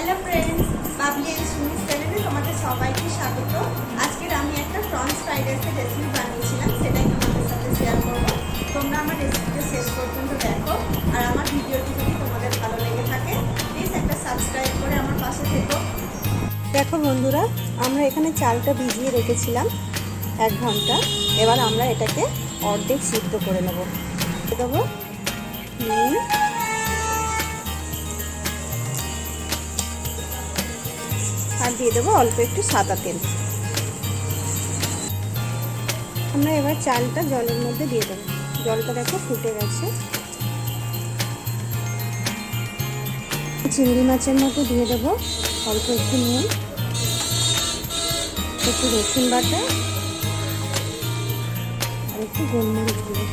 Hello friends, Babli and Sumi's চ্যানেলে তোমাদের সবাইকে স্বাগত। আজকে আমি একটা প্রনস ফ্রাইড রাইসের রেসিপি বানিয়েছিলাম, সেটাই তোমাদের সাথে শেয়ার করব। তোমরা আমার রেসিপিটা শেষ পর্যন্ত দেখো, আর আমার ভিডিওটি যদি তোমাদের ভালো লেগে থাকে প্লিজ একটা সাবস্ক্রাইব করে আমার পাশে থেকো। দেখো বন্ধুরা, আমরা এখানে চালটা ভিজিয়ে রেখেছিলাম 1 ঘন্টা। এবার আমরা এটাকে অর্ধেক সিদ্ধ করে নেব। দেবো নুন, আর দিয়ে দেবো অল্প একটু সাদা তেল। আমরা এবার চালটা জলের মধ্যে দিয়ে দেবো। জলটা দেখো ফুটে গেছে। চিংড়ি মাছের মধ্যে দিয়ে দেবো অল্প একটু নুন, একটু রসুন বাটা আর একটু গোলমরিচ গুঁড়ো।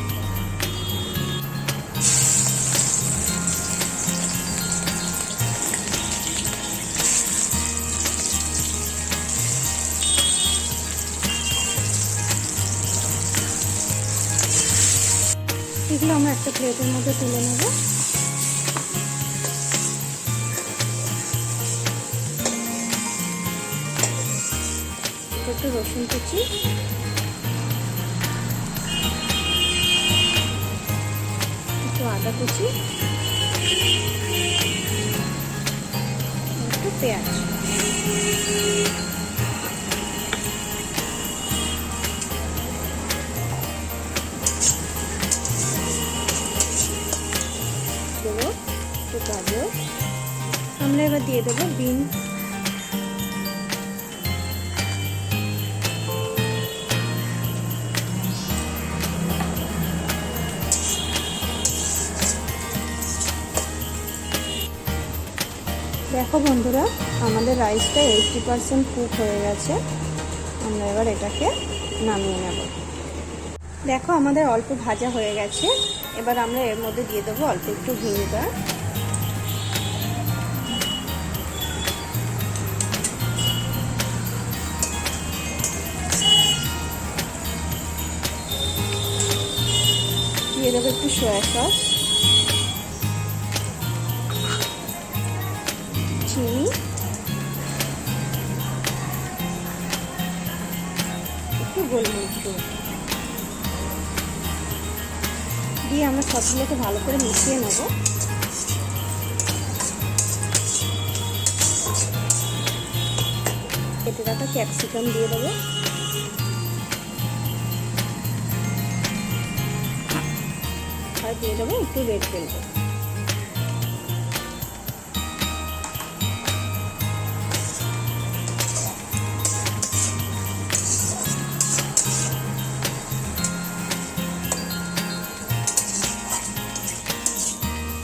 এগুলো আমরা একটা প্লেটের মধ্যে তুলে নেব। একটু রসুন কুচি, একটু আদা কুচি, একটু পেঁয়াজ। দেবো একটু গাজর। আমরা এবার দিয়ে দেবো বিনস। দেখো বন্ধুরা, আমাদের রাইসটা 80% কুক হয়ে গেছে। আমরা এবার এটাকে নামিয়ে নেব। দেখো আমাদের অল্প ভাজা হয়ে গেছে। এবার আমরা এর মধ্যে দিয়ে দেবো অল্প একটু ভিনেগার, দিয়ে দেবো একটু সয়া সস, চিনি, একটু গোলমরিচ গুঁড়ো দিয়ে আমরা সবগুলোকে ভালো করে মিশিয়ে নেব। কেটে রাখা ক্যাপসিকাম দিয়ে দেবো, আর দিয়ে দেবো একটু রেড ভেলভেট।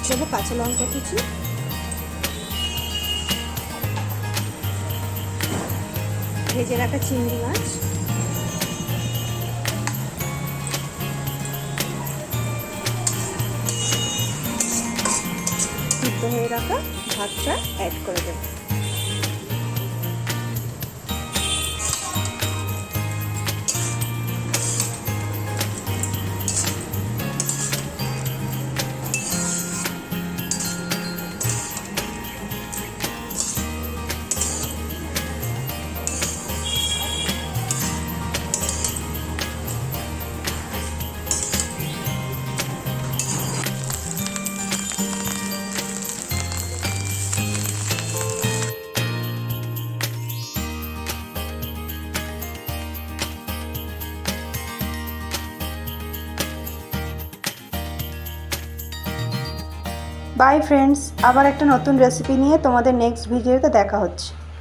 দেবো কাঁচা লঙ্কা কুচি, ভেজে রাখা চিংড়ি মাছ, সিদ্ধ হয়ে রাখা ভাতটা অ্যাড করে দেবো। বাই ফ্রেন্ডস, আবার একটা নতুন রেসিপি নিয়ে তোমাদের নেক্সট ভিডিওতে দেখা হচ্ছে।